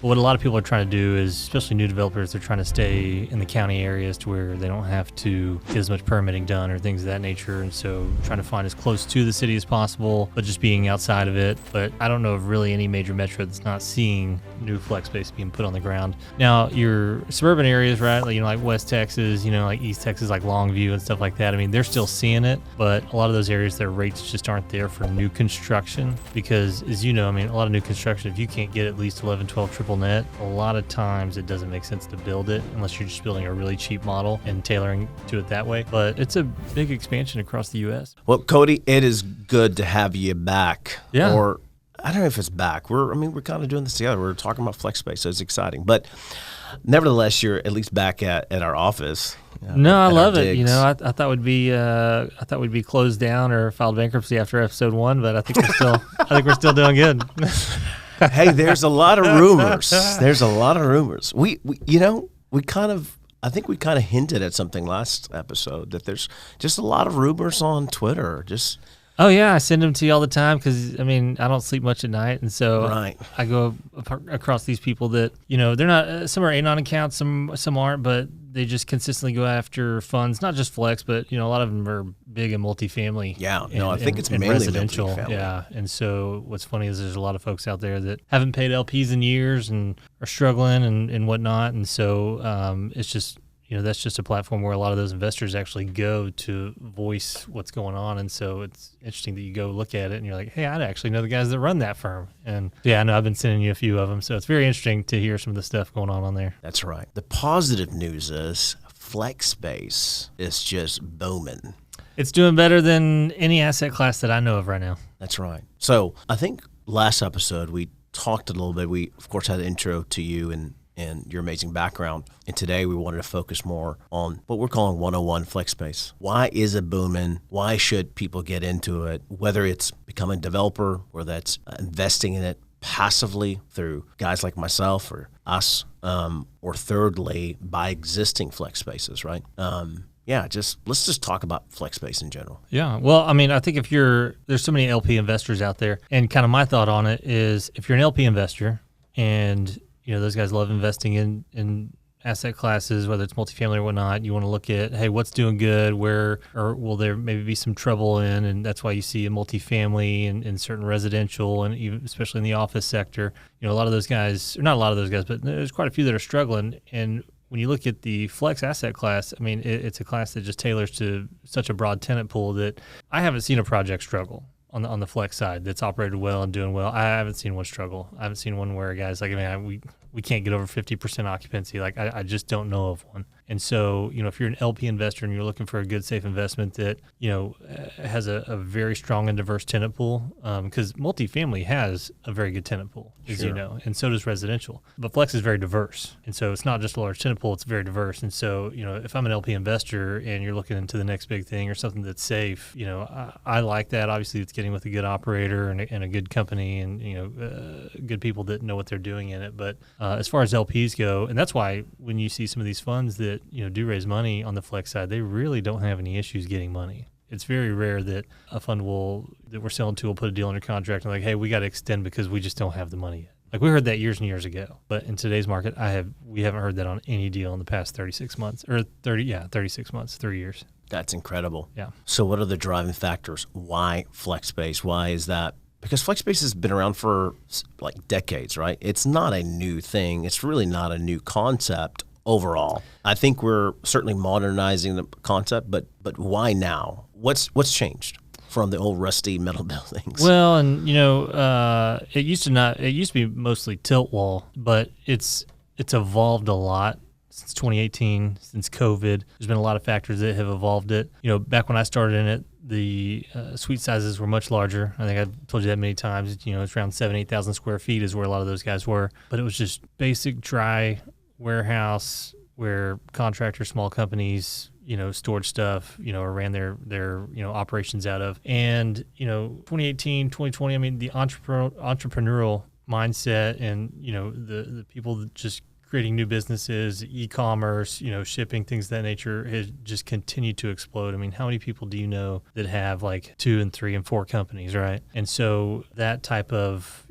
What a lot of people are trying to do is, especially new developers, they're trying to stay in the county areas to where they don't have to get as much permitting done or things of that nature. And so trying to find as close to the city as possible, but just being outside of it. But I don't know of really any major metro that's not seeing new flex space being put on the ground. Now, your suburban areas, right? Like West Texas, like East Texas, like Longview and stuff like that. I mean, they're still seeing it, but a lot of those areas, their rates just aren't there for new construction because, as you know, a lot of new construction, if you can't get at least 11, 12 triple net, a lot of times it doesn't make sense to build it unless you're just building a really cheap model and tailoring to it that way. But it's a big expansion across the U.S. Well, Cody, it is good to have you back. Yeah. Or I don't know if it's back. We're kind of doing this together. We're talking about flex space, so it's exciting. But nevertheless, you're at least back at our office. No, I love it. I thought we'd be closed down or filed bankruptcy after episode 1, but I think we're still doing good. Hey, there's a lot of rumors. I think we kind of hinted at something last episode that there's just a lot of rumors on Twitter. Oh yeah, I send them to you all the time because I don't sleep much at night, and so right. I go across these people that they're not. Some are anon accounts, some aren't, but they just consistently go after funds, not just flex, but a lot of them are big in multifamily. Yeah, I think it's mainly residential. Multifamily. Yeah, and so what's funny is there's a lot of folks out there that haven't paid LPs in years and are struggling and whatnot, and so it's just. That's just a platform where a lot of those investors actually go to voice what's going on. And so it's interesting that you go look at it and you're like, hey, I actually know the guys that run that firm. And yeah, I know I've been sending you a few of them. So it's very interesting to hear some of the stuff going on there. That's right. The positive news is flex space is just booming. It's doing better than any asset class that I know of right now. That's right. So I think last episode we talked a little bit. We, of course, had an intro to you and your amazing background. And today we wanted to focus more on what we're calling 101 flex space. Why is it booming? Why should people get into it? Whether it's becoming a developer or that's investing in it passively through guys like myself or us, or thirdly, by existing flex spaces, right? Let's just talk about flex space in general. Yeah. Well, I think there's so many LP investors out there, and kind of my thought on it is if you're an LP investor and those guys love investing in asset classes, whether it's multifamily or whatnot. You want to look at, hey, what's doing good? Where or will there maybe be some trouble in? And that's why you see a multifamily and certain residential and even especially in the office sector. A lot of those guys, or not a lot of those guys, but there's quite a few that are struggling. And when you look at the flex asset class, it's a class that just tailors to such a broad tenant pool that I haven't seen a project struggle. On the flex side that's operated well and doing well. I haven't seen one struggle. I haven't seen one where a guy's like, we can't get over 50% occupancy. Like I just don't know of one. And so, if you're an LP investor and you're looking for a good, safe investment that, has a very strong and diverse tenant pool, because multifamily has a very good tenant pool, as Sure. you know, and so does residential. But flex is very diverse. And so it's not just a large tenant pool, it's very diverse. And so, if I'm an LP investor and you're looking into the next big thing or something that's safe, I like that. Obviously, it's getting with a good operator and a good company and, good people that know what they're doing in it. But as far as LPs go, and that's why when you see some of these funds that, do raise money on the flex side, they really don't have any issues getting money. It's very rare that a fund that we're selling to will put a deal under contract and like, hey, we got to extend because we just don't have the money yet. Like we heard that years and years ago, but in today's market, we haven't heard that on any deal in the past 36 months or 36 months, 3 years. That's incredible. Yeah. So what are the driving factors? Why flex space? Why is that? Because flex space has been around for like decades, right? It's not a new thing. It's really not a new concept overall. I think we're certainly modernizing the concept, but why now? What's changed from the old rusty metal buildings? Well, and it used to be mostly tilt wall, but it's evolved a lot since 2018, since COVID. There's been a lot of factors that have evolved it. Back when I started in it, the suite sizes were much larger. I think I've told you that many times. It's around 8,000 square feet is where a lot of those guys were. But it was just basic dry warehouse where contractors, small companies, stored stuff, or ran their operations out of. And, 2018, 2020, the entrepreneurial mindset and, the people that just creating new businesses, e-commerce, shipping, things of that nature has just continued to explode. I mean, how many people do you know that have like 2 and 3 and 4 companies, right? And so that type of,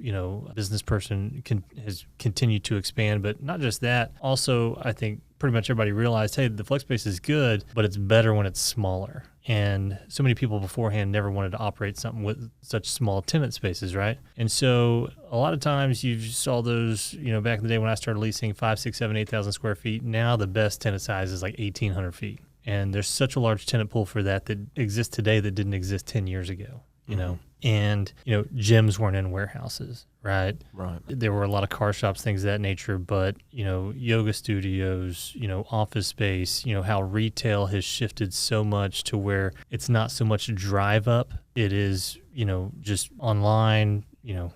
business person has continued to expand. But not just that, also I think pretty much everybody realized, hey, the flex space is good, but it's better when it's smaller. And so many people beforehand never wanted to operate something with such small tenant spaces, right? And so a lot of times you saw those, back in the day when I started leasing 5, 6, 7, 8,000 square feet. Now the best tenant size is like 1,800 feet. And there's such a large tenant pool for that exists today that didn't exist 10 years ago, And, gyms weren't in warehouses, right? Right. There were a lot of car shops, things of that nature, but, yoga studios, office space, how retail has shifted so much to where it's not so much drive up. It is, just online,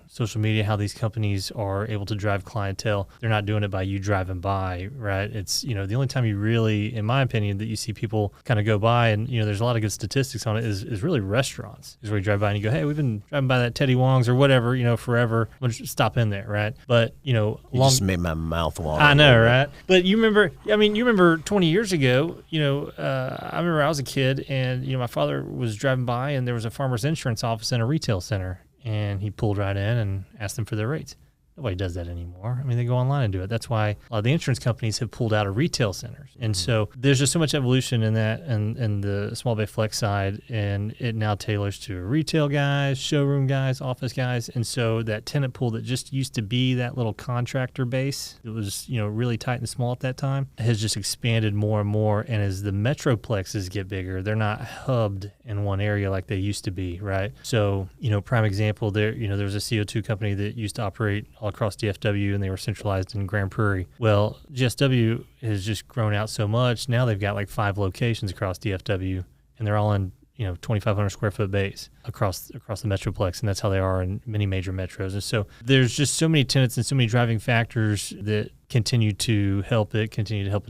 social media, how these companies are able to drive clientele. They're not doing it by you driving by, right? It's, the only time you really, in my opinion, that you see people kind of go by and, there's a lot of good statistics on it is really restaurants. Is where you drive by and you go, hey, we've been driving by that Teddy Wong's or whatever, forever. We'll just stop in there, right? But, you just made my mouth water. I know, right? But you remember 20 years ago, I remember I was a kid and, my father was driving by and there was a farmer's insurance office in a retail center. And he pulled right in and asked them for their rates. Nobody does that anymore. I mean, they go online and do it. That's why a lot of the insurance companies have pulled out of retail centers. And so there's just so much evolution in that and the small bay flex side, and it now tailors to retail guys, showroom guys, office guys. And so that tenant pool that just used to be that little contractor base, it was, really tight and small at that time, has just expanded more and more. And as the metroplexes get bigger, they're not hubbed in one area like they used to be, right? So, prime example there, there was a CO2 company that used to operate all across DFW, and they were centralized in Grand Prairie. Well, GSW has just grown out so much. Now they've got like 5 locations across DFW, and they're all in 2,500 square foot bays across the metroplex, and that's how they are in many major metros. And so there's just so many tenants and so many driving factors that continue to help it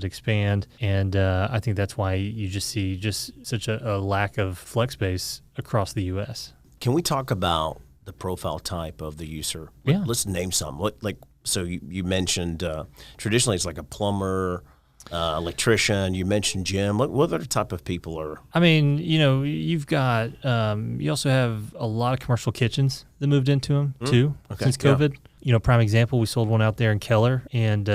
expand. And I think that's why you just see just such a lack of flex space across the U.S. Can we talk about the profile type of the user? Yeah. Let's name some. So you mentioned traditionally it's like a plumber, electrician. You mentioned gym. What other type of people are? I mean, you've got you also have a lot of commercial kitchens that moved into them too since COVID. Yeah. Prime example, we sold one out there in Keller, and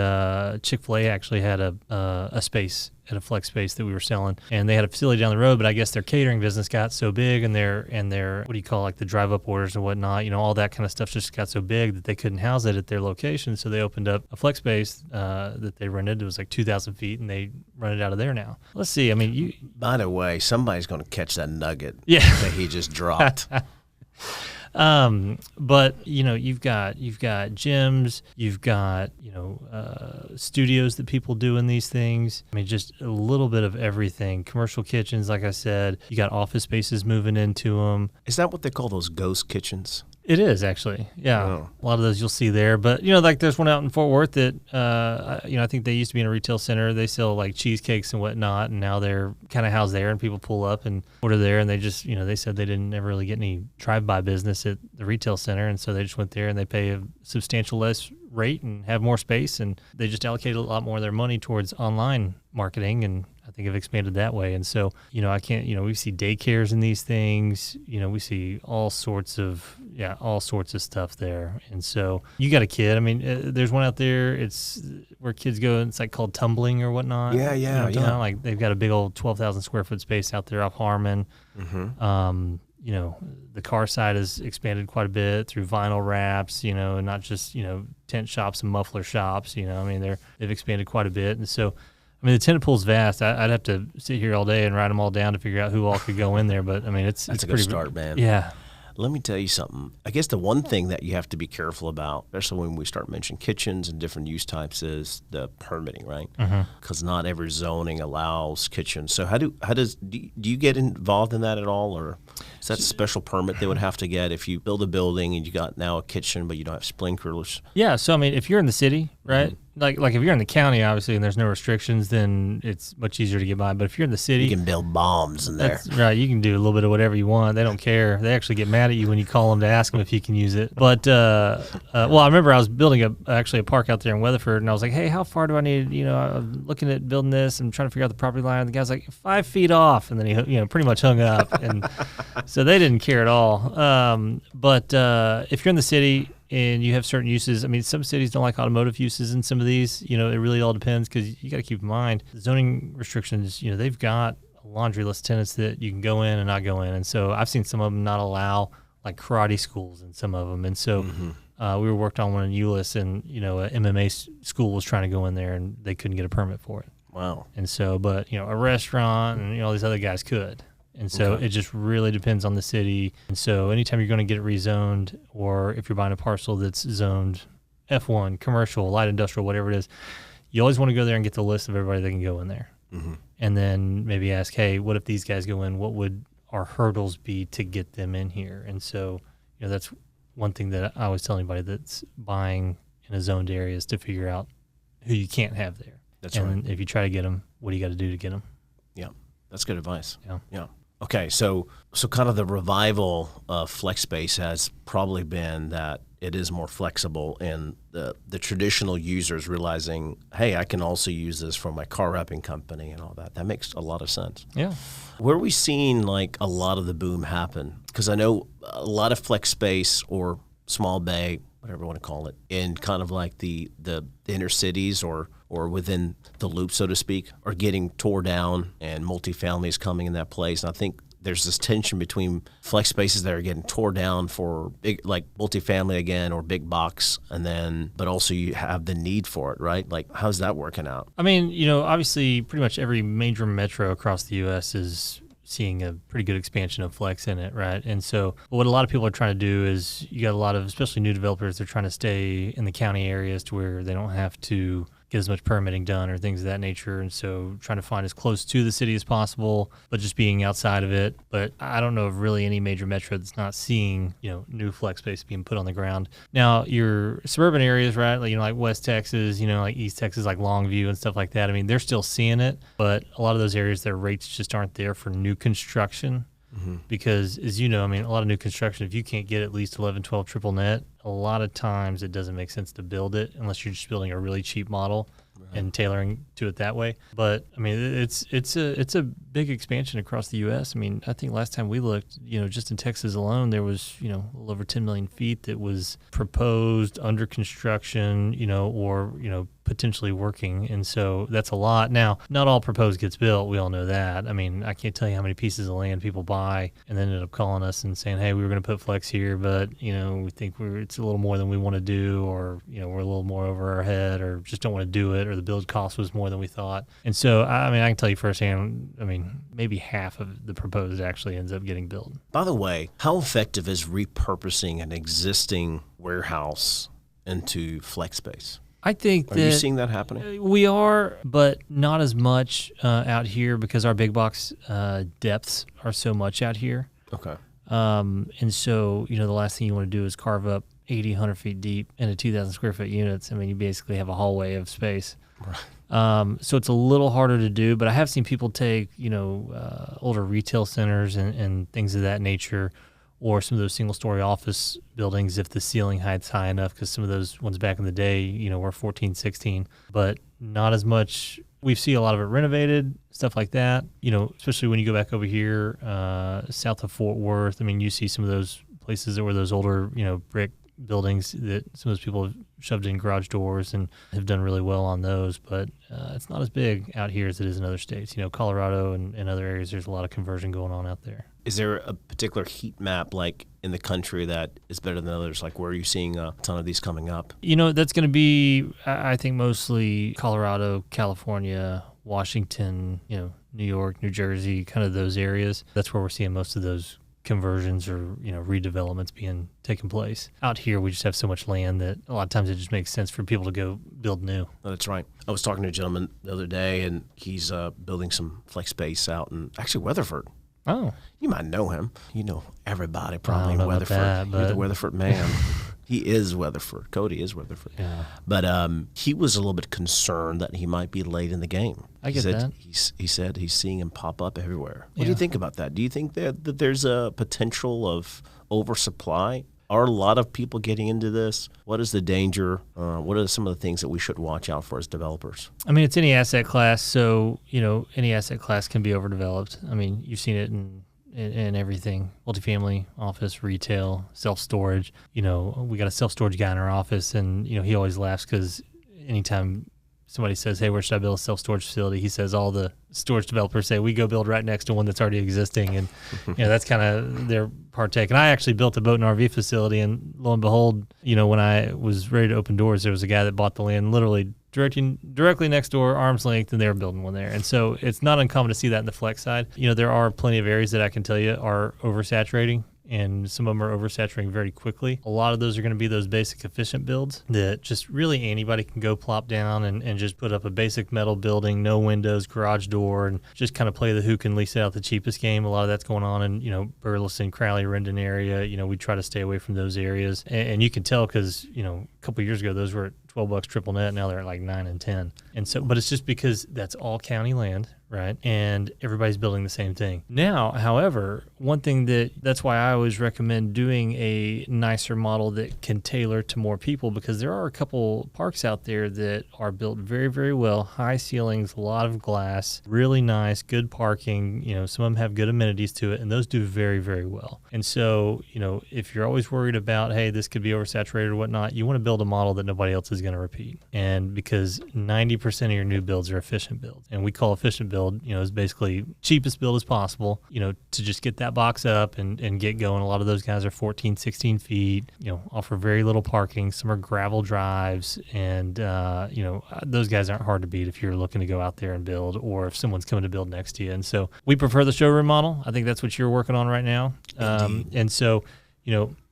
Chick-fil-A actually had a space at a flex space that we were selling, and they had a facility down the road, but I guess their catering business got so big, and their what do you call, like the drive up orders and whatnot, all that kind of stuff just got so big that they couldn't house it at their location, so they opened up a flex space that they rented. It was like 2,000 feet, and they run it out of there now. Let's see. I mean, by the way, somebody's going to catch that nugget that he just dropped. But you've got gyms, you've got studios that people do in these things. I mean, just a little bit of everything. Commercial kitchens, like I said, you got office spaces moving into them. Is that what they call those ghost kitchens? It is, actually. Yeah. Oh. A lot of those you'll see there. But, like there's one out in Fort Worth that, I think they used to be in a retail center. They sell like cheesecakes and whatnot, and now they're kind of housed there, and people pull up and order there, and they just, they said they didn't ever really get any drive-by business at the retail center, and so they just went there and they pay a substantial less rate and have more space, and they just allocated a lot more of their money towards online marketing, and I think have expanded that way. And so, I can't, we see daycares in these things, we see all sorts of stuff there. And so you got a kid. I mean, there's one out there, it's where kids go, and it's like called tumbling or whatnot. Yeah. Like they've got a big old 12,000 square foot space out there off Harmon. Mm-hmm. The car side has expanded quite a bit through vinyl wraps, and not just, tent shops and muffler shops, they've expanded quite a bit. And so, I mean, the tenant pool's vast. I'd have to sit here all day and write them all down to figure out who all could go in there. But I mean, it's a pretty good start, man. Yeah. Let me tell you something. I guess the one thing that you have to be careful about, especially when we start mentioning kitchens and different use types, is the permitting, right? Because not every zoning allows kitchens. So do you get involved in that at all, or is that a special permit they would have to get if you build a building and you got now a kitchen but you don't have sprinklers? Yeah. So I mean, if you're in the city, right? like if you're in the county, obviously, and there's no restrictions, then it's much easier to get by. But if you're in the city, You can build bombs in there. that's right. You can do a little bit of whatever you want. They don't care. They actually get mad at you when you call them to ask them if you can use it. But well, I remember I was building a park out there in Weatherford, and I was like, hey, how far do I need? I'm looking at building this and trying to figure out the property line. And the guy's like 5 feet off, and then he pretty much hung up, and so they didn't care at all. But if you're in the city and you have certain uses, I mean, some cities don't like automotive uses in some of these. It really all depends, because you got to keep in mind zoning restrictions. They've got a laundry list of tenants that you can go in and not go in, and so I've seen some of them not allow like karate schools in some of them, and so we were worked on one in Euless, and a MMA school was trying to go in there, and they couldn't get a permit for it. Wow. And so, but a restaurant and all these other guys could. And so it just really depends on the city. And so anytime you're going to get it rezoned, or if you're buying a parcel that's zoned F1, commercial, light industrial, whatever it is, you always want to go there and get the list of everybody that can go in there. And then maybe ask, hey, what if these guys go in? What would our hurdles be to get them in here? And so, that's one thing that I always tell anybody that's buying in a zoned area is to figure out who you can't have there. That's and right. If you try to get them, what do you got to do to get them? Yeah, that's good advice. Yeah. Okay, so kind of the revival of flex space has probably been that it is more flexible, and the traditional users realizing, hey, I can also use this for my car wrapping company and all that. That makes a lot of sense. Yeah. Where are we seeing like a lot of the boom happen? Because I know a lot of flex space or small bay, whatever you want to call it, in kind of like the inner cities or within the loop, so to speak, are getting tore down, and multifamily is coming in that place. And I think there's this tension between flex spaces that are getting tore down for big, like multifamily again, or big box, but also you have the need for it, right? Like, how's that working out? I mean, obviously pretty much every major metro across the U.S. is seeing a pretty good expansion of flex in it, right? And so what a lot of people are trying to do is, you got a lot of, especially new developers, they're trying to stay in the county areas to where they don't have to get as much permitting done or things of that nature. And so trying to find as close to the city as possible, but just being outside of it. But I don't know of really any major metro that's not seeing, new flex space being put on the ground. Now, your suburban areas, right? Like West Texas, like East Texas, like Longview and stuff like that. I mean, they're still seeing it, but a lot of those areas, their rates just aren't there for new construction. Because, as you know, I mean, a lot of new construction, if you can't get at least 11, 12 triple net, a lot of times it doesn't make sense to build it unless you're just building a really cheap model and tailoring to it that way. But I mean, it's a big expansion across the U.S. I mean, I think last time we looked, just in Texas alone, there was a little over 10 million feet that was proposed, under construction, or potentially working. And so that's a lot. Now, not all proposed gets built. We all know that. I mean, I can't tell you how many pieces of land people buy and then end up calling us and saying, hey, we were going to put flex here, but, we think it's a little more than we want to do, or, we're a little more over our head, or just don't want to do it, or the build cost was more than we thought. And so, I mean, I can tell you firsthand, I mean, maybe half of the proposed actually ends up getting built. By the way, how effective is repurposing an existing warehouse into flex space? I think Are you seeing that happening? We are, but not as much out here, because our big box depths are so much out here. Okay. And so, the last thing you want to do is carve up 80, 100 feet deep into 2,000 square foot units. I mean, you basically have a hallway of space. Right. So it's a little harder to do, but I have seen people take, older retail centers and things of that nature, or some of those single-story office buildings if the ceiling height's high enough, because some of those ones back in the day, were 14, 16, but not as much. We see a lot of it renovated, stuff like that, especially when you go back over here south of Fort Worth. I mean, you see some of those places that were those older, brick buildings that some of those people have shoved in garage doors and have done really well on those, but it's not as big out here as it is in other states. Colorado and other areas, there's a lot of conversion going on out there. Is there a particular heat map, like in the country, that is better than others? Like, where are you seeing a ton of these coming up? That's going to be, I think, mostly Colorado, California, Washington, New York, New Jersey, kind of those areas. That's where we're seeing most of those conversions or redevelopments being taken place. Out here, we just have so much land that a lot of times it just makes sense for people to go build new. Oh, that's right. I was talking to a gentleman the other day, and he's building some flex space out in actually Weatherford. Oh, you might know him. You know everybody probably I don't in know about Weatherford. that, You're the but Weatherford man. He is Weatherford. Cody is Weatherford. Yeah. But he was a little bit concerned that he might be late in the game. I get that. He said he's seeing him pop up everywhere. What do you think about that? Do you think that there's a potential of oversupply? Are a lot of people getting into this? What is the danger? What are some of the things that we should watch out for as developers? I mean, it's any asset class, so any asset class can be overdeveloped. I mean, you've seen it in everything: multifamily, office, retail, self-storage. We got a self-storage guy in our office, and he always laughs because anytime somebody says, "Hey, where should I build a self-storage facility?" he says all the storage developers say, "We go build right next to one that's already existing," and that's kind of their partake. And I actually built a boat and RV facility, and lo and behold, when I was ready to open doors, there was a guy that bought the land literally directly next door, arm's length, and they were building one there. And so it's not uncommon to see that in the flex side. There are plenty of areas that I can tell you are oversaturating, and some of them are oversaturating very quickly. A lot of those are going to be those basic efficient builds that just really anybody can go plop down and just put up a basic metal building, no windows, garage door, and just kind of play the who can lease it out the cheapest game. A lot of that's going on in, Burleson, Crowley, Rendon area. We try to stay away from those areas. And you can tell because, a couple of years ago, those were at $12 triple net. Now they're at like 9 and 10. And so, but it's just because that's all county land, right? And everybody's building the same thing. Now, however, one thing that's why I always recommend doing a nicer model that can tailor to more people, because there are a couple parks out there that are built very, very well, high ceilings, a lot of glass, really nice, good parking. Some of them have good amenities to it, and those do very, very well. And so, if you're always worried about, hey, this could be oversaturated or whatnot, you want to build a model that nobody else is going to repeat. And because 90% of your new builds are efficient builds, and we call efficient build, is basically cheapest build as possible, to just get that box up and get going. A lot of those guys are 14, 16 feet, offer very little parking. Some are gravel drives, and, those guys aren't hard to beat if you're looking to go out there and build, or if someone's coming to build next to you. And so we prefer the showroom model. I think that's what you're working on right now. And so,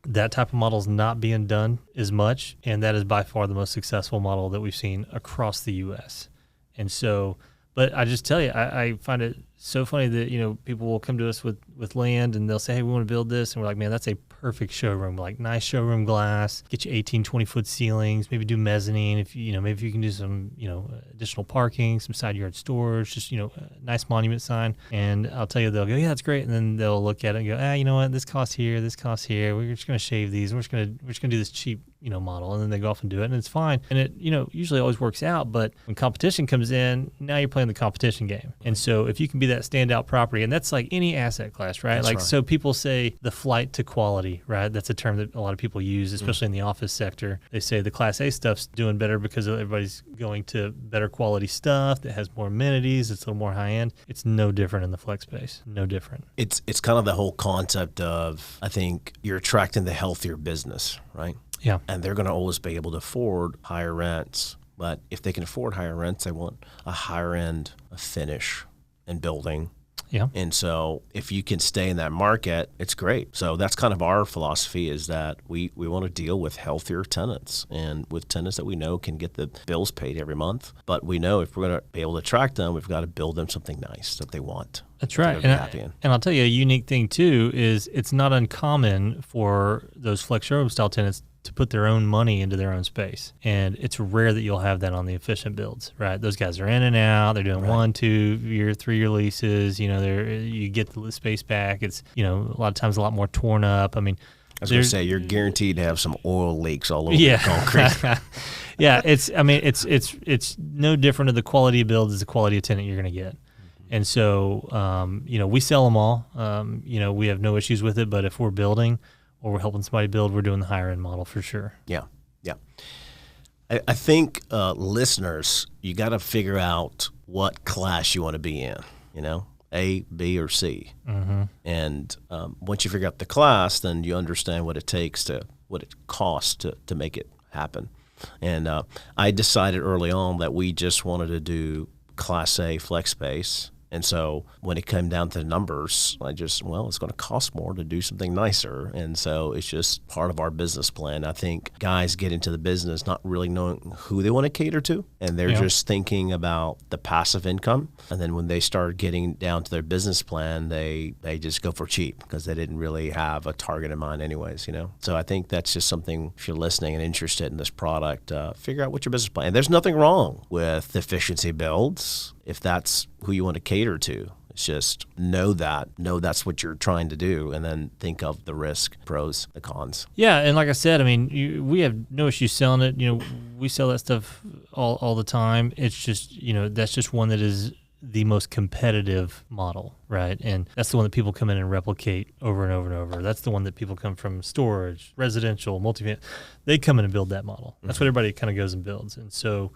that type of model is not being done as much, and that is by far the most successful model that we've seen across the U.S. And so, but I just tell you, I find it so funny that, people will come to us with land, and they'll say, hey, we want to build this. And we're like, man, that's a perfect showroom, like nice showroom glass, get you 18, 20-foot ceilings, maybe do mezzanine. If maybe if you can do some, additional parking, some side yard storage, just, a nice monument sign. And I'll tell you, they'll go, yeah, that's great. And then they'll look at it and go, you know what, this costs here, this costs here. We're just going to shave these. We're just going to do this cheap, model. And then they go off and do it, and it's fine. And it, usually always works out. But when competition comes in, now you're playing the competition game. And so if you can be that standout property, and that's like any asset class, right? That's like, right. So people say the flight to quality, right? That's a term that a lot of people use, especially in the office sector. They say the Class A stuff's doing better because everybody's going to better quality stuff that has more amenities. It's a little more high end. It's no different in the flex space. No different. It's kind of the whole concept of, I think you're attracting the healthier business, right? Yeah. And they're going to always be able to afford higher rents. But if they can afford higher rents, they want a higher end finish and building. Yeah. And so if you can stay in that market, it's great. So that's kind of our philosophy, is that we want to deal with healthier tenants, and with tenants that we know can get the bills paid every month. But we know if we're going to be able to attract them, we've got to build them something nice that they want. That's right. And I'll tell you, a unique thing too is it's not uncommon for those flex showroom style tenants to put their own money into their own space. And it's rare that you'll have that on the efficient builds, right? Those guys are in and out. They're doing 1, 2 year, 3 year leases. You get the space back. It's, a lot of times a lot more torn up. I mean, I was going to say, you're guaranteed to have some oil leaks all over the concrete. Yeah. It's no different of the quality of build as the quality of tenant you're going to get. And so, we sell them all. We have no issues with it, but if we're building or we're helping somebody build, we're doing the higher end model for sure. Yeah. I think listeners, you got to figure out what class you want to be in, A, B, or C. Mm-hmm. And once you figure out the class, then you understand what it takes what it costs to make it happen. And I decided early on that we just wanted to do Class A flex space, And so when it came down to the numbers, it's going to cost more to do something nicer. And so it's just part of our business plan. I think guys get into the business not really knowing who they want to cater to, and they're just thinking about the passive income. And then when they start getting down to their business plan, they just go for cheap because they didn't really have a target in mind anyways, So I think that's just something, if you're listening and interested in this product, figure out what your business plan. And there's nothing wrong with efficiency builds if that's who you want to cater to. It's just know that's what you're trying to do, and then think of the risk, pros, the cons. Yeah, and like I said, I mean, we have no issue selling it. We sell that stuff all the time. It's just, that's just one that is the most competitive model, right? And that's the one that people come in and replicate over and over and over. That's the one that people come from storage, residential, multifamily. They come in and build that model. That's what everybody kind of goes and builds. And so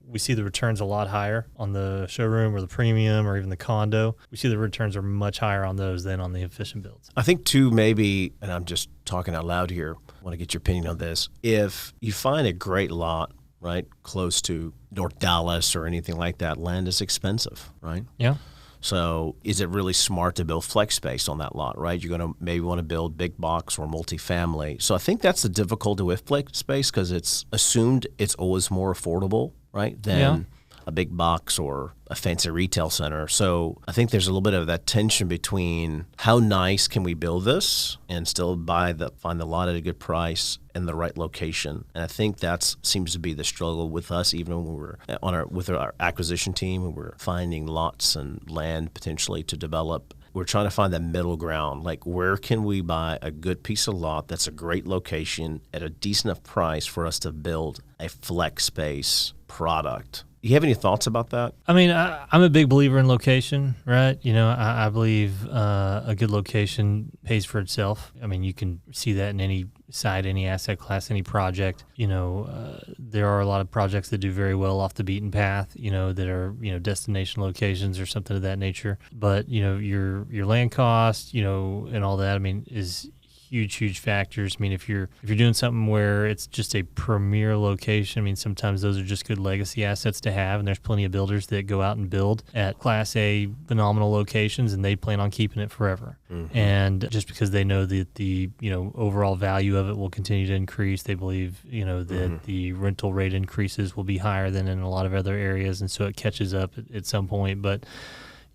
we see the returns a lot higher on the showroom or the premium or even the condo. We see the returns are much higher on those than on the efficient builds. I think too, maybe, and I'm just talking out loud here, I want to get your opinion on this. If you find a great lot, right, close to North Dallas or anything like that, land is expensive, right? Yeah. So is it really smart to build flex space on that lot, right? You're going to maybe want to build big box or multifamily. So I think that's the difficulty with flex space, because it's assumed it's always more affordable, right, than a big box or a fancy retail center. So I think there's a little bit of that tension between how nice can we build this and still find the lot at a good price and the right location. And I think that seems to be the struggle with us, even when we're with our acquisition team and we're finding lots and land potentially to develop. We're trying to find that middle ground. Like, where can we buy a good piece of lot that's a great location at a decent enough price for us to build a flex space product? You have any thoughts about that? I mean, I'm a big believer in location, right? I believe a good location pays for itself. I mean, you can see that in any site, any asset class, any project. There are a lot of projects that do very well off the beaten path, that are, destination locations or something of that nature. But, your land cost, and all that, I mean, is huge factors. I mean, if you're doing something where it's just a premier location, I mean, sometimes those are just good legacy assets to have, and there's plenty of builders that go out and build at Class A phenomenal locations, and they plan on keeping it forever. Mm-hmm. And just because they know that the overall value of it will continue to increase, they believe that the rental rate increases will be higher than in a lot of other areas, and so it catches up at some point. But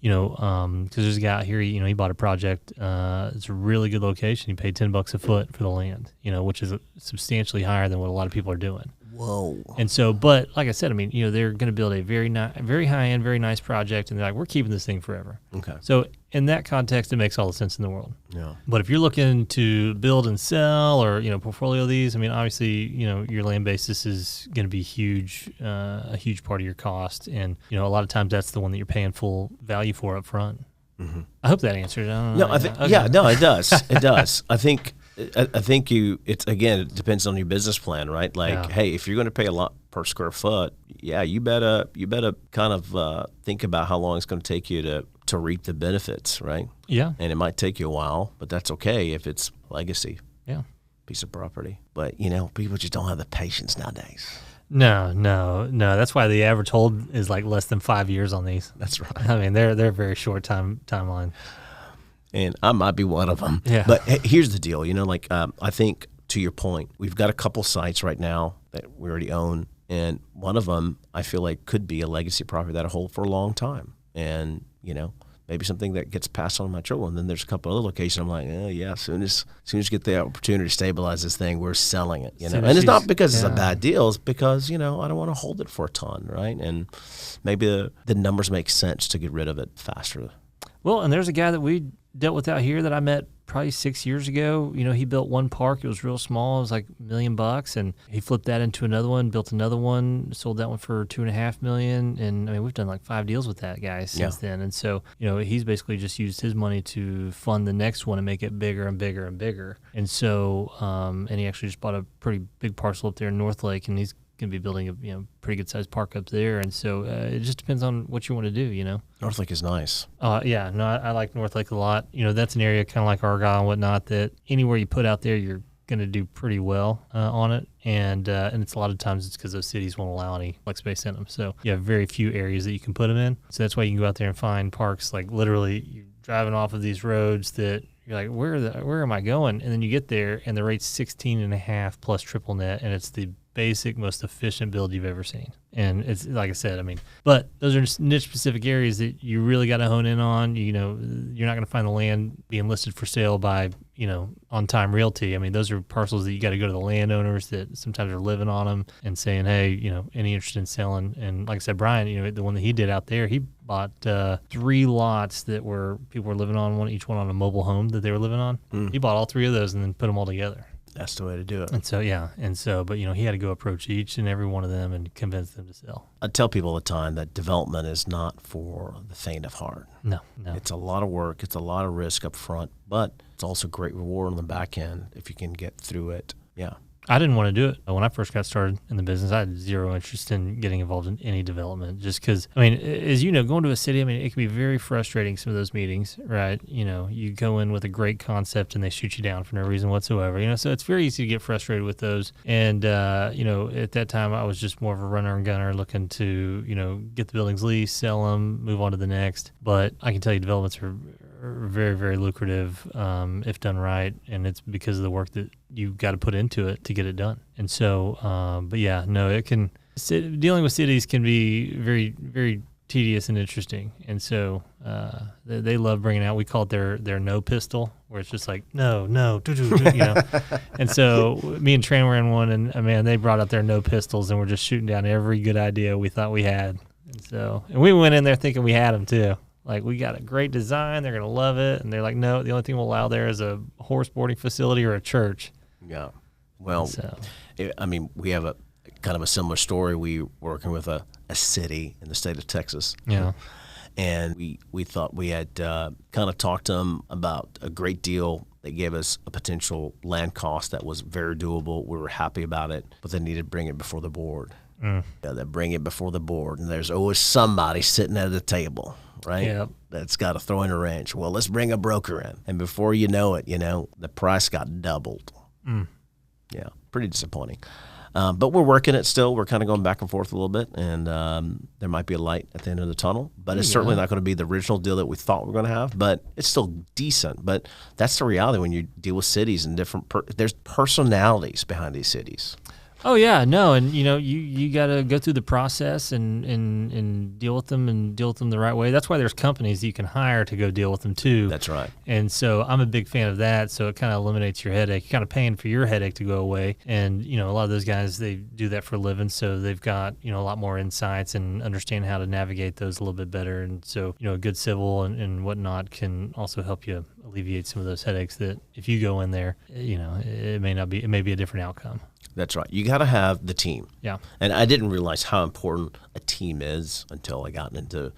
because there's a guy out here, he bought a project. It's a really good location. He paid $10 a foot for the land, which is substantially higher than what a lot of people are doing. Whoa. And so, but like I said, I mean, they're going to build a very high-end, very nice project, and they're like, we're keeping this thing forever. Okay. So in that context, it makes all the sense in the world. Yeah. But if you're looking to build and sell or, portfolio these, I mean, obviously, your land basis is going to be huge, a huge part of your cost. And, a lot of times that's the one that you're paying full value for up front. Mm-hmm. I hope that answered it. I don't know. It does. It does. I think it depends on your business plan, right? Like, hey, if you're going to pay a lot per square foot, you better kind of think about how long it's going to take you to reap the benefits, right? Yeah. And it might take you a while, but that's okay if it's legacy. Yeah. Piece of property. But, people just don't have the patience nowadays. No. That's why the average hold is like less than 5 years on these. That's right. I mean, they're a very short timeline. And I might be one of them. Yeah. But here's the deal, I think, to your point, we've got a couple sites right now that we already own, and one of them I feel like could be a legacy property that'll hold for a long time, and maybe something that gets passed on to my children. And then there's a couple other locations I'm like, as soon as you get the opportunity to stabilize this thing, we're selling it. And it's not because it's a bad deal; it's because I don't want to hold it for a ton, right? And maybe the numbers make sense to get rid of it faster. Well, and there's a guy that we dealt with out here that I met probably 6 years ago. He built one park. It was real small. It was like $1 million, and he flipped that into another one, built another one, sold that one for $2.5 million. And I mean, we've done like 5 deals with that guy since then. And so, he's basically just used his money to fund the next one and make it bigger and bigger and bigger. And so, and he actually just bought a pretty big parcel up there in North Lake, and he's going to be building a pretty good sized park up there. And so it just depends on what you want to do. North Lake is nice. I like North Lake a lot. That's an area kind of like Argyle and whatnot that anywhere you put out there, you're going to do pretty well on it. And it's a lot of times it's because those cities won't allow any flex space in them. So you have very few areas that you can put them in. So that's why you can go out there and find parks like literally you're driving off of these roads that you're like, where am I going? And then you get there and the rate's 16.5 plus triple net, and it's the basic, most efficient build you've ever seen. And it's like I said, I mean, but those are just niche specific areas that you really got to hone in on. You know, you're not going to find the land being listed for sale by, you know, On Time Realty. I mean, those are parcels that you got to go to the landowners that sometimes are living on them and saying, hey, you know, any interest in selling? And like I said, Brian, you know, the one that he did out there, he bought 3 lots that were people were living on, each one on a mobile home that they were living on. He bought all 3 of those and then put them all together. That's the way to do it. And so, yeah. And so, but, you know, he had to go approach each and every one of them and convince them to sell. I tell people all the time that development is not for the faint of heart. No. It's a lot of work. It's a lot of risk up front, but it's also great reward on the back end if you can get through it. Yeah. I didn't want to do it. When I first got started in the business, I had zero interest in getting involved in any development just because, I mean, as you know, going to a city, I mean, it can be very frustrating, some of those meetings, right? You know, you go in with a great concept and they shoot you down for no reason whatsoever, you know, so it's very easy to get frustrated with those. And, you know, at that time, I was just more of a runner and gunner looking to, you know, get the buildings leased, sell them, move on to the next. But I can tell you developments are very, very lucrative if done right, and it's because of the work that you got to put into it to get it done. And so, but yeah, no, it can dealing with cities can be very, very tedious and interesting. And so they love bringing out. We call it their no pistol, where it's just like no, you know. And so me and Tran were in one, and man, they brought out their no pistols, and we're just shooting down every good idea we thought we had. And so, and we went in there thinking we had them too. Like, we got a great design, they're going to love it. And they're like, no, the only thing we'll allow there is a horse boarding facility or a church. Yeah. Well, I mean, we have a kind of a similar story. We were working with a city in the state of Texas. Yeah. And we thought we had kind of talked to them about a great deal. They gave us a potential land cost that was very doable. We were happy about it, but they needed to bring it before the board. Yeah, they bring it before the board, and there's always somebody sitting at the table, right? Yep. That's got to throw in a wrench. Well, let's bring a broker in. And before you know it, you know, the price got doubled. Yeah, pretty disappointing. But we're working it still. We're kind of going back and forth a little bit, and there might be a light at the end of the tunnel. But it's certainly not going to be the original deal that we thought we were going to have, but it's still decent. But that's the reality when you deal with cities and different there's personalities behind these cities. Oh yeah, no, and you know, you got to go through the process and deal with them the right way. That's why there's companies that you can hire to go deal with them too. That's right. And so I'm a big fan of that. So it kind of eliminates your headache. You're kind of paying for your headache to go away. And you know, a lot of those guys, they do that for a living, so they've got, you know, a lot more insights and understand how to navigate those a little bit better. And so, you know, a good civil and whatnot can also help you alleviate some of those headaches that if you go in there, you know, it may be a different outcome. That's right. You got to have the team. Yeah. And I didn't realize how important a team is until I got into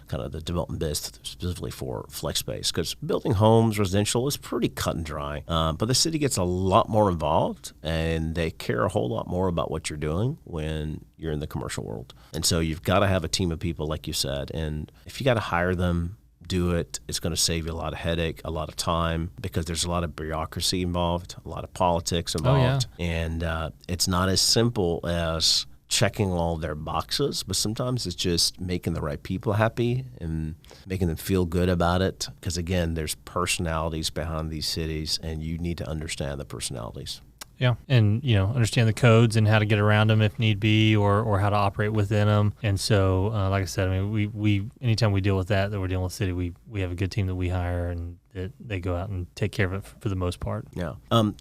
kind of the development biz specifically for flex space, because building homes, residential, is pretty cut and dry. But the city gets a lot more involved, and they care a whole lot more about what you're doing when you're in the commercial world. And so you've got to have a team of people, like you said. And if you got to hire them, do it. It's going to save you a lot of headache, a lot of time, because there's a lot of bureaucracy involved, a lot of politics involved. Oh, yeah. And it's not as simple as checking all their boxes, but sometimes it's just making the right people happy and making them feel good about it. Because again, there's personalities behind these cities, and you need to understand the personalities. Yeah, and you know, understand the codes and how to get around them if need be, or how to operate within them. And so, like I said, I mean, we anytime we deal with that we're dealing with city, we have a good team that we hire, and that they go out and take care of it for the most part. Yeah.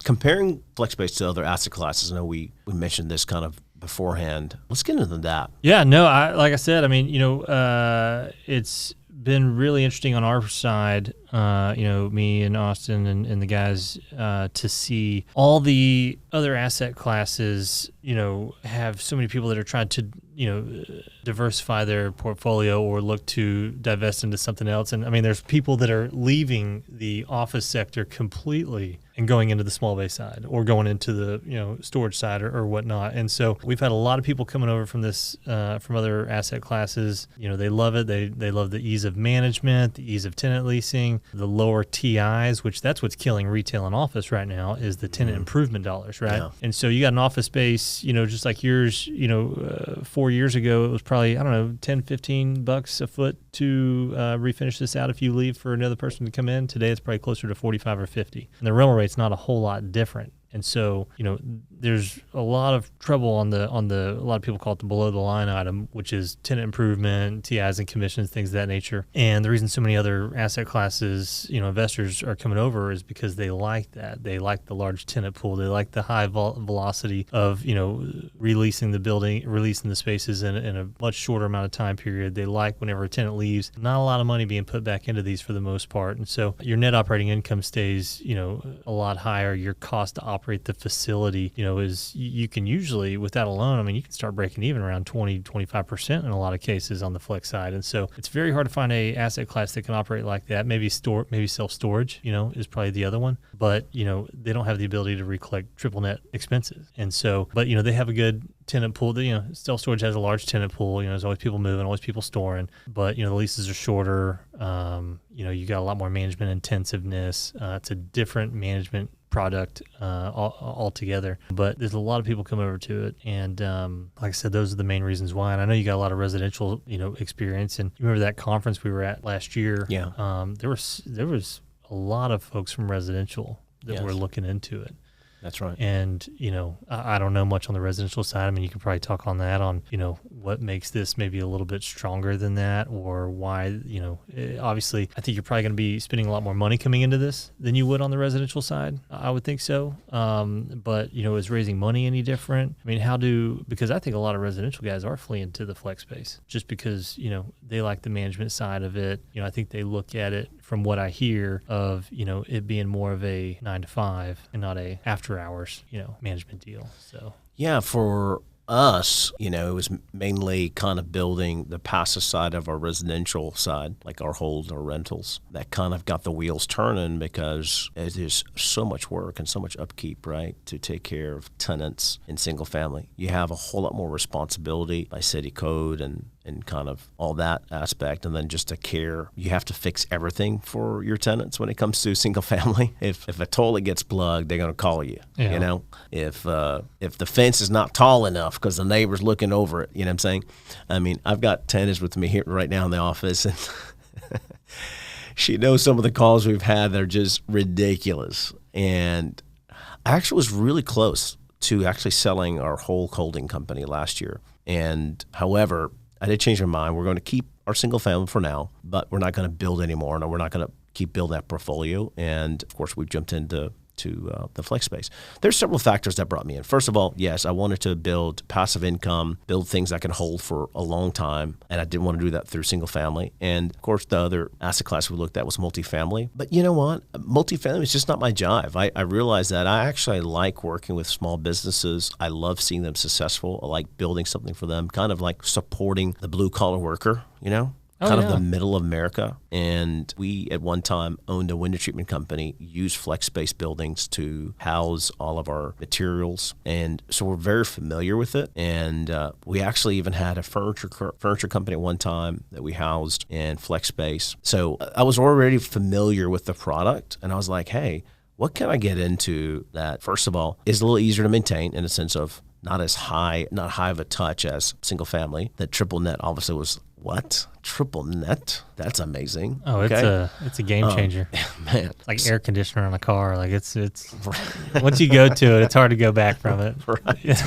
Comparing FlexSpace to other asset classes, I know we mentioned this kind of beforehand. Let's get into that. Yeah, no, like I said, I mean, you know, it's been really interesting on our side, you know, me and Austin and the guys, to see all the other asset classes, you know, have so many people that are trying to, you know, diversify their portfolio or look to divest into something else. And I mean, there's people that are leaving the office sector completely and going into the small bay side or going into the, you know, storage side or whatnot. And so we've had a lot of people coming over from this, from other asset classes. You know, they love it. They love the ease of management, the ease of tenant leasing. housing, the lower TIs, which that's what's killing retail and office right now, is the tenant improvement dollars, right? Yeah. And so you got an office space, just like yours, 4 years ago, it was probably, I don't know, $10-15 a foot to refinish this out if you leave for another person to come in. Today it's probably closer to 45 or 50. And the rental rate's not a whole lot different. And so, there's a lot of trouble on the a lot of people call it the below the line item, which is tenant improvement, TIs and commissions, things of that nature. And the reason so many other asset classes, investors are coming over is because they like that. They like the large tenant pool. They like the high velocity of, releasing the building, releasing the spaces in a much shorter amount of time period. They like whenever a tenant leaves, not a lot of money being put back into these for the most part. And so your net operating income stays, a lot higher. Your cost to operate the facility, is you can usually, without a loan, you can start breaking even around 20-25% in a lot of cases on the flex side. And so it's very hard to find a asset class that can operate like that. Maybe self-storage, is probably the other one. But, they don't have the ability to recollect triple net expenses. And so, but, they have a good tenant pool. Self-storage has a large tenant pool. There's always people moving, always people storing. But, the leases are shorter. You got a lot more management intensiveness. It's a different management product altogether, but there's a lot of people come over to it, and like I said, those are the main reasons why. And I know you got a lot of residential experience, and you remember that conference we were at last year. There was a lot of folks from residential that were looking into it. That's right. And, I don't know much on the residential side. You could probably talk on that, on, what makes this maybe a little bit stronger than that, or why, obviously, I think you're probably going to be spending a lot more money coming into this than you would on the residential side. I would think so. But, is raising money any different? Because I think a lot of residential guys are fleeing to the flex space just because, they like the management side of it. I think they look at it from what I hear of, it being more of a 9 to 5 and not a after hours, management deal. So yeah, for us, it was mainly kind of building the passive side of our residential side, like our hold or rentals, that kind of got the wheels turning because it is so much work and so much upkeep, right, to take care of tenants in single family. You have a whole lot more responsibility by city code and kind of all that aspect, and then just a care. You have to fix everything for your tenants when it comes to single family. If a toilet gets plugged, they're going to call you. Yeah. If the fence is not tall enough because the neighbor's looking over it, you know what I'm saying? I've got tenants with me here right now in the office, and she knows some of the calls we've had that are just ridiculous. And I actually was really close to actually selling our whole holding company last year. And however, I did change my mind. We're going to keep our single family for now, but we're not going to build anymore. No, we're not going to keep building that portfolio. And of course, we've jumped into the flex space. There's several factors that brought me in. First of all, yes, I wanted to build passive income, build things I can hold for a long time, and I didn't want to do that through single family. And of course, the other asset class we looked at was multifamily. But you know what? Multifamily is just not my jive. I realized that I actually like working with small businesses. I love seeing them successful. I like building something for them, kind of like supporting the blue collar worker, kind of the middle of America. And we, at one time, owned a window treatment company, used flex space buildings to house all of our materials. And so we're very familiar with it. And we actually even had a furniture company at one time that we housed in flex space. So I was already familiar with the product. And I was like, hey, what can I get into that, first of all, is a little easier to maintain in the sense of not high of a touch as single family. That triple net obviously was, what? Triple net? That's amazing. Oh, okay. It's a game changer. Man. It's like air conditioner in a car. Like it's once you go to it, it's hard to go back from it. Right.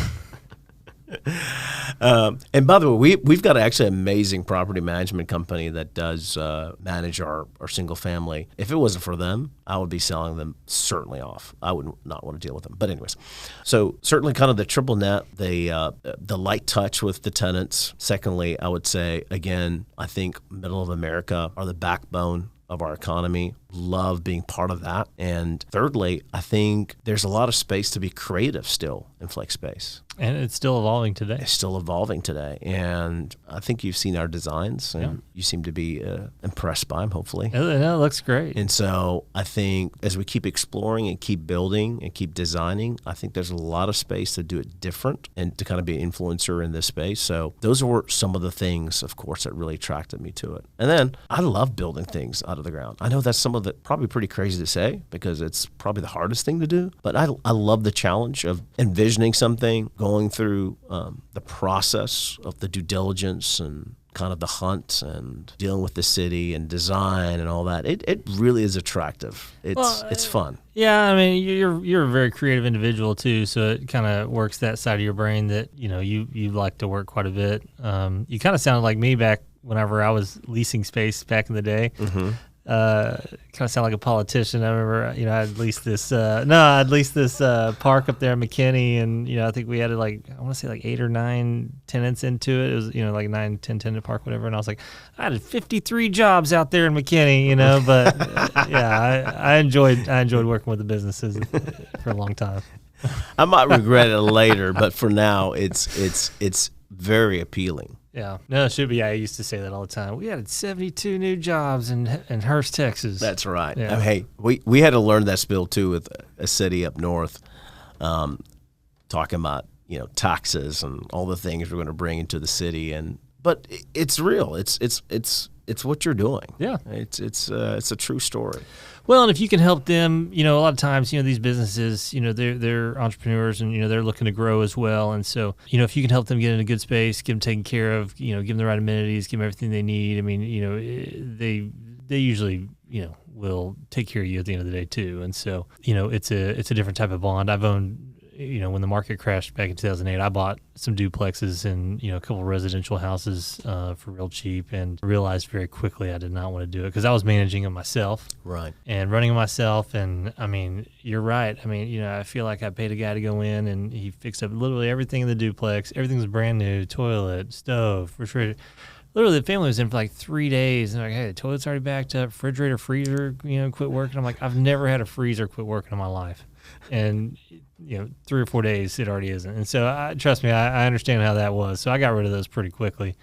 And by the way, we've got actually an amazing property management company that does manage our single family. If it wasn't for them, I would be selling them certainly off. I would not want to deal with them. But anyways, so certainly kind of the triple net, the light touch with the tenants. Secondly, I would say, again, I think middle of America are the backbone of our economy. Love being part of that. And thirdly, I think there's a lot of space to be creative still in flex space. And it's still evolving today. It's still evolving today. And I think you've seen our designs, and you seem to be impressed by them, hopefully. It looks great. And so I think as we keep exploring and keep building and keep designing, I think there's a lot of space to do it different and to kind of be an influencer in this space. So those were some of the things, of course, that really attracted me to it. And then I love building things out of the ground. I know that's some of that probably pretty crazy to say because it's probably the hardest thing to do. But I love the challenge of envisioning something, going through the process of the due diligence and kind of the hunt and dealing with the city and design and all that. It really is attractive. It's fun. Yeah, I mean, you're a very creative individual too, so it kind of works that side of your brain that you like to work quite a bit. You kind of sounded like me back whenever I was leasing space back in the day. Mm-hmm. Kind of sound like a politician. I remember, I'd leased this park up there in McKinney, and I think we had I want to say like 8 or 9 tenants into it. It was like a 9-10 tenant park, whatever. And I was like, I had 53 jobs out there in McKinney, but I enjoyed working with the businesses for a long time. I might regret it later, but for now, it's very appealing. Yeah, no, it should be. I used to say that all the time. We had 72 new jobs in Hurst, Texas. That's right. Yeah. Hey, we had to learn that spiel too with a city up north, talking about taxes and all the things we're going to bring into the city, but it's real. It's what you're doing. Yeah, it's a true story. Well, and if you can help them, a lot of times, these businesses, they're entrepreneurs and, they're looking to grow as well. And so, if you can help them get in a good space, get them taken care of, give them the right amenities, give them everything they need. I mean, they usually, will take care of you at the end of the day too. And so, it's a different type of bond. I've owned, when the market crashed back in 2008, I bought some duplexes and, a couple of residential houses for real cheap, and realized very quickly I did not want to do it because I was managing them myself. Right. And running them myself. And I mean, you're right. I mean, I feel like I paid a guy to go in and he fixed up literally everything in the duplex. Everything was brand new: toilet, stove, refrigerator. Literally, the family was in for like 3 days. And they're like, hey, the toilet's already backed up, refrigerator, freezer, quit working. I'm like, I've never had a freezer quit working in my life. And 3 or 4 days, it already isn't. And so, trust me, I understand how that was. So I got rid of those pretty quickly.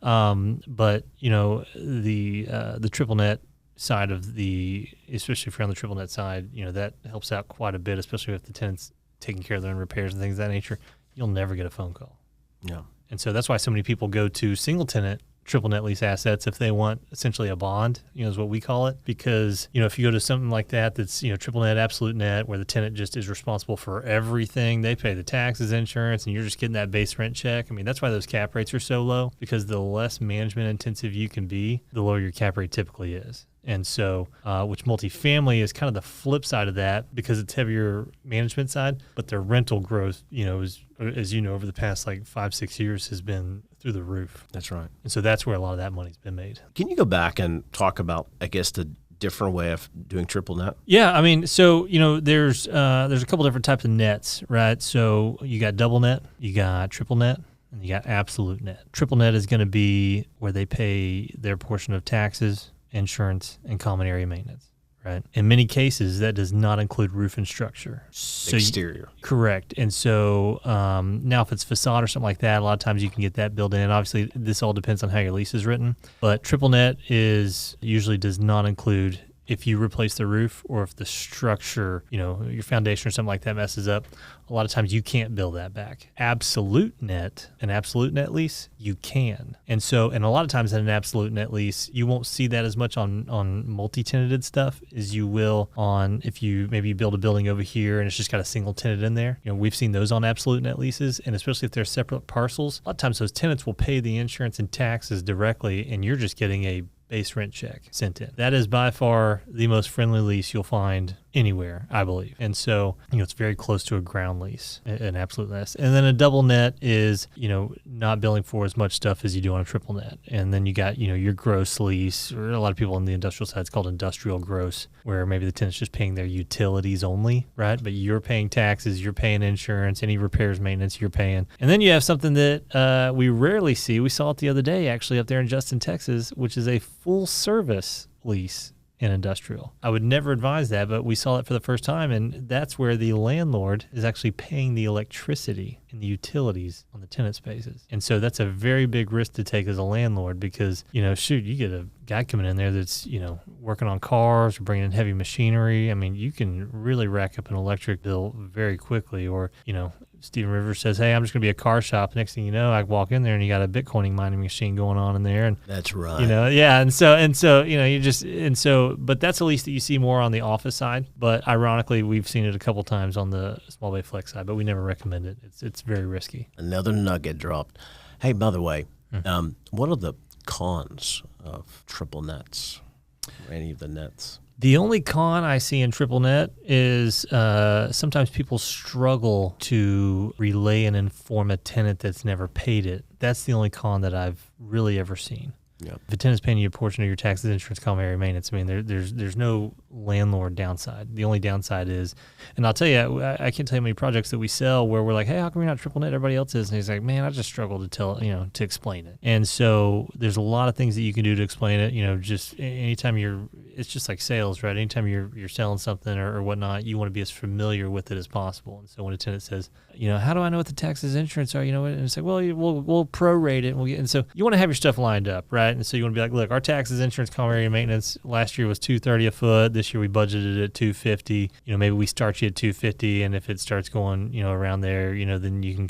But the triple net side of especially if you're on the triple net side, that helps out quite a bit, especially if the tenant's taking care of their own repairs and things of that nature. You'll never get a phone call. Yeah. And so that's why so many people go to single tenant triple net lease assets if they want essentially a bond, is what we call it. Because, if you go to something like that's, triple net, absolute net, where the tenant just is responsible for everything, they pay the taxes, insurance, and you're just getting that base rent check. I mean, that's why those cap rates are so low, because the less management intensive you can be, the lower your cap rate typically is. And so, which multifamily is kind of the flip side of that, because it's heavier management side, but their rental growth, is, as over the past 5-6 years has been through the roof. That's right. And so that's where a lot of that money's been made. Can you go back and talk about, I guess, the different way of doing triple net? Yeah, I mean, so there's a couple different types of nets, right? So you got double net, you got triple net, and you got absolute net. Triple net is going to be where they pay their portion of taxes, insurance, and common area maintenance, right? In many cases, that does not include roof and structure. So Exterior. Correct. And so now if it's facade or something like that, a lot of times you can get that built in. Obviously, this all depends on how your lease is written. But triple net usually does not include if you replace the roof or if the structure, your foundation or something like that messes up. A lot of times you can't build that back. An absolute net lease, you can. And a lot of times in an absolute net lease, you won't see that as much on multi-tenanted stuff as you will on if you maybe build a building over here and it's just got a single tenant in there. We've seen those on absolute net leases, and especially if they're separate parcels, a lot of times those tenants will pay the insurance and taxes directly, and you're just getting a base rent check sent in. That is by far the most friendly lease you'll find anywhere, I believe. And so, it's very close to a ground lease, an absolute net. And then a double net is, not billing for as much stuff as you do on a triple net. And then you got, your gross lease, or a lot of people on the industrial side, it's called industrial gross, where maybe the tenant's just paying their utilities only, right? But you're paying taxes, you're paying insurance, any repairs, maintenance, you're paying. And then you have something that we rarely see. We saw it the other day, actually, up there in Justin, Texas, which is a full service lease in industrial. I would never advise that, but we saw it for the first time, and that's where the landlord is actually paying the electricity and the utilities on the tenant spaces. And so that's a very big risk to take as a landlord, because, you get a guy coming in there that's, working on cars or bringing in heavy machinery. I mean, you can really rack up an electric bill very quickly, or, Stephen Rivers says, hey, I'm just going to be a car shop. Next thing you know, I walk in there and you got a Bitcoining mining machine going on in there. And that's right. You know, yeah. And so, but that's a lease that you see more on the office side. But ironically, we've seen it a couple times on the small bay flex side, but we never recommend it. It's very risky. Another nugget dropped. Hey, by the way, what are the cons of triple nets, or any of the nets? The only con I see in triple net is sometimes people struggle to relay and inform a tenant that's never paid it. That's the only con that I've really ever seen. Yeah. If a tenant's paying you a portion of your taxes, insurance, common area maintenance, I mean, there's no landlord downside. The only downside is, and I'll tell you, I can't tell you how many projects that we sell where we're like, hey, how come you're not triple net? Everybody else is. And he's like, man, I just struggle to explain it. And so there's a lot of things that you can do to explain it. Just anytime it's just like sales, right? Anytime you're selling something or whatnot, you want to be as familiar with it as possible. And so when a tenant says, how do I know what the taxes, insurance are? And it's like, well, we'll prorate it. And so you want to have your stuff lined up, right? And so you want to be like, look, our taxes, insurance, common area maintenance last year was $230 a foot. This year we budgeted at $250. Maybe we start you at $250, and if it starts going, around there, then you can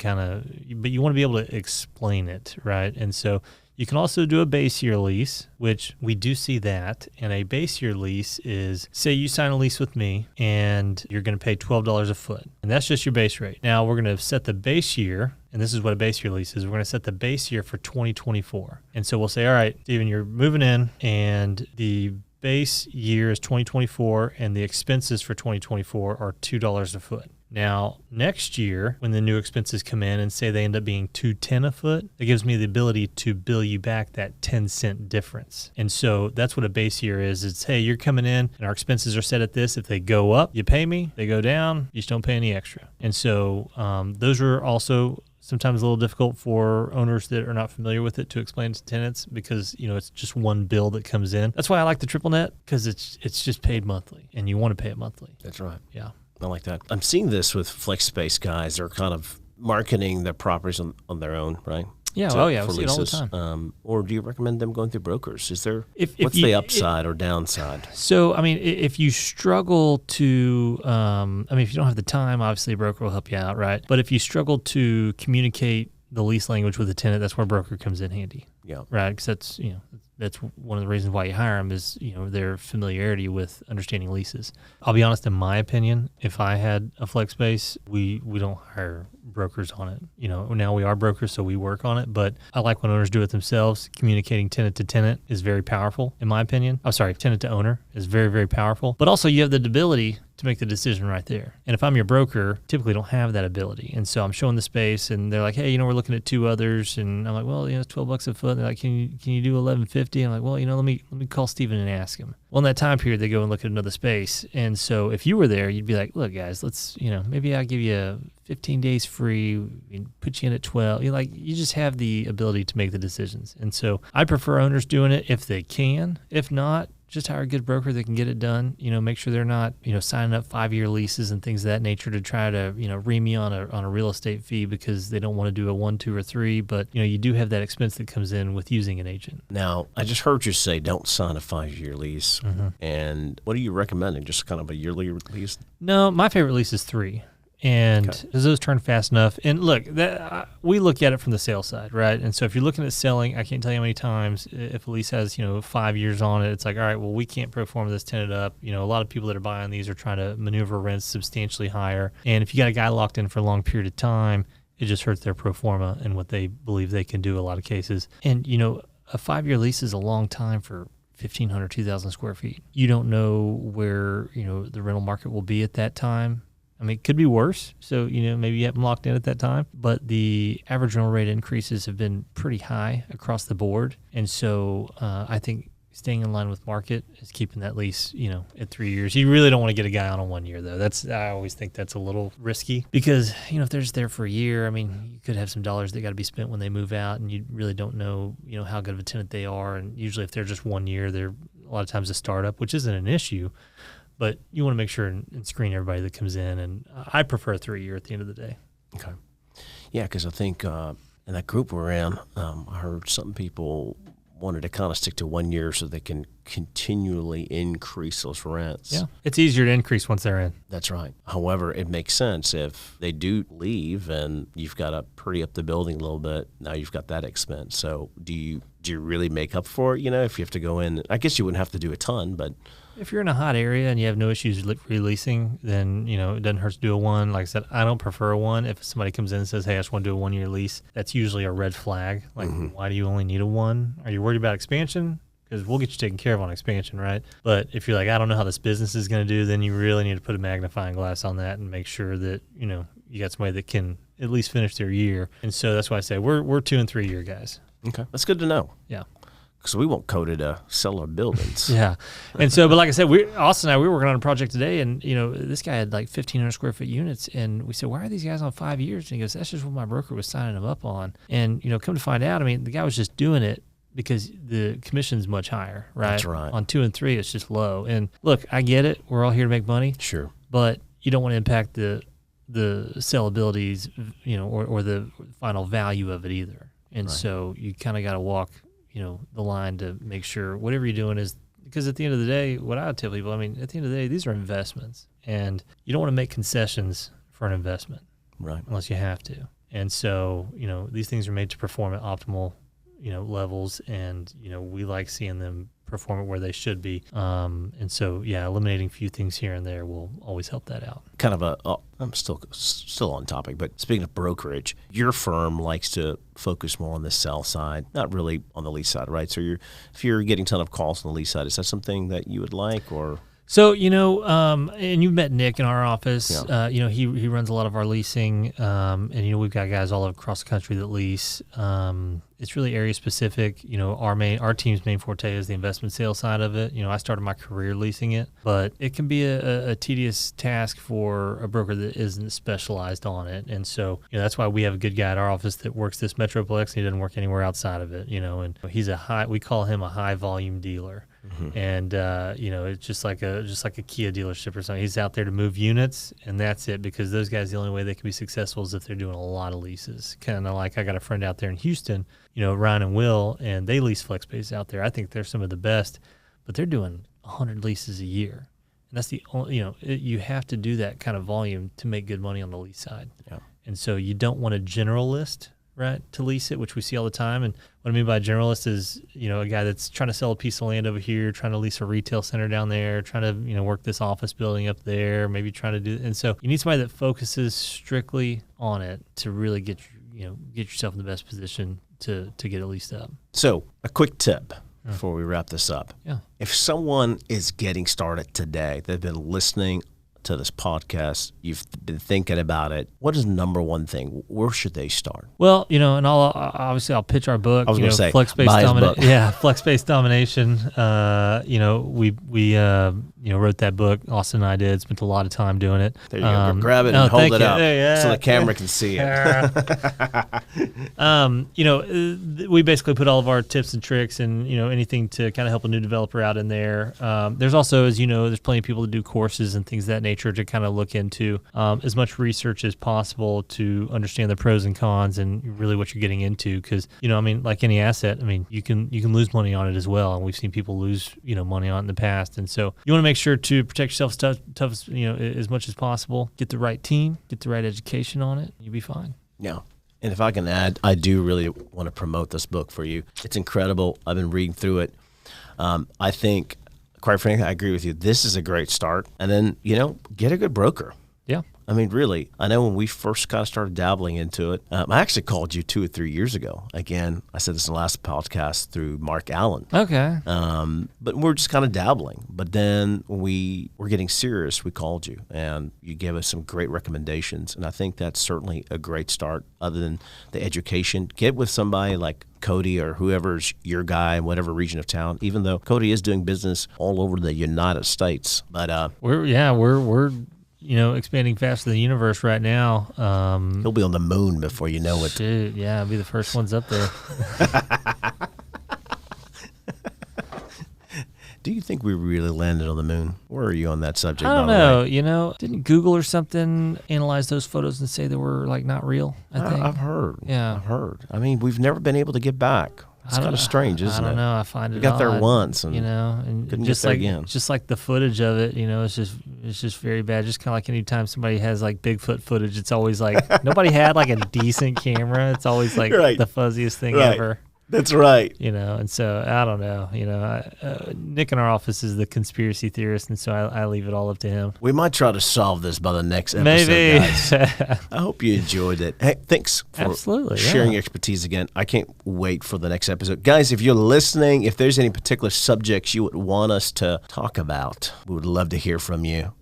but you want to be able to explain it, right? And so you can also do a base year lease, which we do see that. And a base year lease is, say you sign a lease with me and you're going to pay $12 a foot. And that's just your base rate. Now we're going to set the base year, and this is what a base year lease is. We're going to set the base year for 2024. And so we'll say, all right, Steven, you're moving in and the base year is 2024 and the expenses for 2024 are $2 a foot. Now, next year, when the new expenses come in and say they end up being $210 a foot, it gives me the ability to bill you back that 10-cent difference. And so that's what a base year is. It's, hey, you're coming in and our expenses are set at this. If they go up, you pay me. They go down, you just don't pay any extra. And so those are also sometimes a little difficult for owners that are not familiar with it to explain to tenants because, it's just one bill that comes in. That's why I like the triple net, because it's just paid monthly and you want to pay it monthly. That's right. Yeah. I like that. I'm seeing this with flex space guys. They're kind of marketing their properties on their own, right? Yeah. For we see leases. it all the time. Or do you recommend them going through brokers? Is there what's the upside or downside? So, if you struggle to, if you don't have the time, obviously a broker will help you out, right? But if you struggle to communicate the lease language with the tenant, that's where a broker comes in handy. Yeah. Right. Because that's one of the reasons why you hire them is, their familiarity with understanding leases. I'll be honest, in my opinion, if I had a flex space, we don't hire brokers on it. Now we are brokers, so we work on it, but I like when owners do it themselves. Communicating tenant to tenant is very powerful, in my opinion. I'm sorry, tenant to owner is very, very powerful. But also you have the ability to make the decision right there. And if I'm your broker, typically don't have that ability. And so I'm showing the space and they're like, hey, we're looking at two others. And I'm like, well, it's $12 a foot. And they're like, can you do $11.50? I'm like, well, let me call Steven and ask him. Well, in that time period, they go and look at another space. And so if you were there, you'd be like, look, guys, let's, maybe I'll give you 15 days free, put you in at 12. You just have the ability to make the decisions. And so I prefer owners doing it if they can. If not, just hire a good broker that can get it done. Make sure they're not, signing up 5-year leases and things of that nature to try to, ream you on a real estate fee because they don't want to do a 1, 2, or 3. But, you do have that expense that comes in with using an agent. Now, I just heard you say don't sign a 5-year lease. Mm-hmm. And what are you recommending? Just kind of a yearly lease? No, my favorite lease is 3. And does those turn fast enough? And look, we look at it from the sales side, right? And so if you're looking at selling, I can't tell you how many times if a lease has 5 years on it, it's like, all right, well, we can't pro forma this tenant up. A lot of people that are buying these are trying to maneuver rents substantially higher. And if you got a guy locked in for a long period of time, it just hurts their pro forma and what they believe they can do a lot of cases. And a 5-year lease is a long time for 1,500, 2,000 square feet. You don't know where the rental market will be at that time. It could be worse. So, maybe you have them locked in at that time. But the average rental rate increases have been pretty high across the board. And so I think staying in line with market is keeping that lease, at 3 years. You really don't want to get a guy on a 1 year, though. I always think that's a little risky because, if they're just there for a year, you could have some dollars that got to be spent when they move out, and you really don't know, how good of a tenant they are. And usually if they're just 1 year, they're a lot of times a startup, which isn't an issue. But you want to make sure and screen everybody that comes in. And I prefer a 3-year at the end of the day. Okay. Yeah, because I think in that group we're in, I heard some people wanted to kind of stick to 1 year so they can continually increase those rents. Yeah, it's easier to increase once they're in. That's right. However, it makes sense if they do leave and you've got to pretty up the building a little bit. Now you've got that expense. So do you really make up for it? If you have to go in, I guess you wouldn't have to do a ton, but if you're in a hot area and you have no issues releasing, then, it doesn't hurt to do a 1. Like I said, I don't prefer a 1. If somebody comes in and says, hey, I just want to do a 1-year lease, that's usually a red flag. Like, why do you only need a 1? Are you worried about expansion? Because we'll get you taken care of on expansion, right? But if you're like, I don't know how this business is going to do, then you really need to put a magnifying glass on that and make sure that, you got somebody that can at least finish their year. And so that's why I say we're 2 and 3 year guys. Okay. That's good to know. Yeah. Because we want Cody to sell our buildings. Yeah. And so, but like I said, Austin and I, we were working on a project today, and, this guy had like 1,500 square foot units. And we said, why are these guys on 5 years? And he goes, that's just what my broker was signing them up on. And, come to find out, the guy was just doing it because the commission's much higher, right? That's right. On 2 and 3, it's just low. And look, I get it. We're all here to make money. Sure. But you don't want to impact the sellabilities, or the final value of it either. And Right. so you kind of got to walk, the line to make sure whatever you're doing is, because at the end of the day, what I would tell people, at the end of the day, these are investments, and you don't want to make concessions for an investment, Right. unless you have to. And so, these things are made to perform at optimal, levels, and, we like seeing them perform at where they should be. And so, yeah, eliminating a few things here and there will always help that out. Kind of I'm still on topic, but speaking of brokerage, your firm likes to focus more on the sell side, not really on the lease side, right? So if you're getting a ton of calls on the lease side, is that something that you would like, or? So, and you've met Nick in our office. Yeah. He runs a lot of our leasing, and, we've got guys all across the country that lease. It's really area specific. Our team's main forte is the investment sales side of it. I started my career leasing it, but it can be a tedious task for a broker that isn't specialized on it. And so, that's why we have a good guy at our office that works this metroplex, and he doesn't work anywhere outside of it, and he's we call him a high volume dealer. Mm-hmm. And it's just like a Kia dealership or something. He's out there to move units, and that's it, because those guys, the only way they can be successful is if they're doing a lot of leases. Kind of like I got a friend out there in Houston, Ryan and Will, and they lease flex space out there. I think they're some of the best, but they're doing 100 leases a year. And that's the only, you have to do that kind of volume to make good money on the lease side. Yeah. And so you don't want a generalist, right, to lease it, which we see all the time. And what I mean by a generalist is, a guy that's trying to sell a piece of land over here, trying to lease a retail center down there, trying to, work this office building up there, maybe trying to do. And so you need somebody that focuses strictly on it to really get yourself in the best position to get it leased up. So a quick tip before we wrap this up. Yeah. If someone is getting started today, they've been listening to this podcast, you've been thinking about it, what is the number one thing? Where should they start? Well, and I'll pitch our book. I was going to say, Flex Space Domination. Yeah, Flex Space Domination. We wrote that book. Austin and I did. Spent a lot of time doing it. There you go. Grab it and hold it up so the camera can see it. We basically put all of our tips and tricks and anything to kind of help a new developer out in there. There's also, as there's plenty of people that do courses and things of that nature to kind of look into as much research as possible to understand the pros and cons and really what you're getting into. Because like any asset, you can lose money on it as well, and we've seen people lose money on it in the past. And so you want to make sure to protect yourself tough as much as possible. Get the right team, get the right education on it, you'll be fine. Yeah. And if I can add, I do really want to promote this book for you. It's incredible. I've been reading through it. I think, quite frankly, I agree with you. This is a great start. And then, get a good broker. Yeah. Really, I know when we first kind of started dabbling into it, I actually called you 2 or 3 years ago. Again, I said this in the last podcast through Mark Allen. Okay. But we're just kind of dabbling. But then when we were getting serious, we called you, and you gave us some great recommendations. And I think that's certainly a great start, other than the education. Get with somebody like Cody or whoever's your guy in whatever region of town, even though Cody is doing business all over the United States. But we're expanding faster than the universe right now. He'll be on the moon before you know it. Shoot, yeah, I'll be the first ones up there. Do you think we really landed on the moon? Where are you on that subject? I don't know. Didn't Google or something analyze those photos and say they were not real? I think I've heard. Yeah, I've heard. We've never been able to get back. It's kind of strange, isn't it? I don't know. I find We it got there odd, once and and couldn't just get there like again. just like the footage of it, it's just very bad. Just kind of like anytime somebody has like Bigfoot footage, it's always like nobody had like a decent camera. It's always like Right. the fuzziest thing Right. ever. That's right. And so I don't know. Nick in our office is the conspiracy theorist, and so I leave it all up to him. We might try to solve this by the next episode, Maybe. guys. I hope you enjoyed it. Hey, thanks for Absolutely, sharing yeah. your expertise again. I can't wait for the next episode. Guys, if you're listening, if there's any particular subjects you would want us to talk about, we would love to hear from you.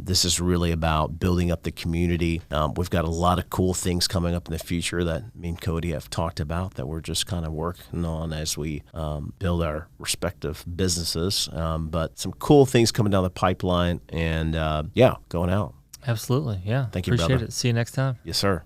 This is really about building up the community. We've got a lot of cool things coming up in the future that me and Cody have talked about that we're just kind of working on as we build our respective businesses. But some cool things coming down the pipeline and going out. Absolutely. Yeah. Thank you, Appreciate brother. it. See you next time. Yes, sir.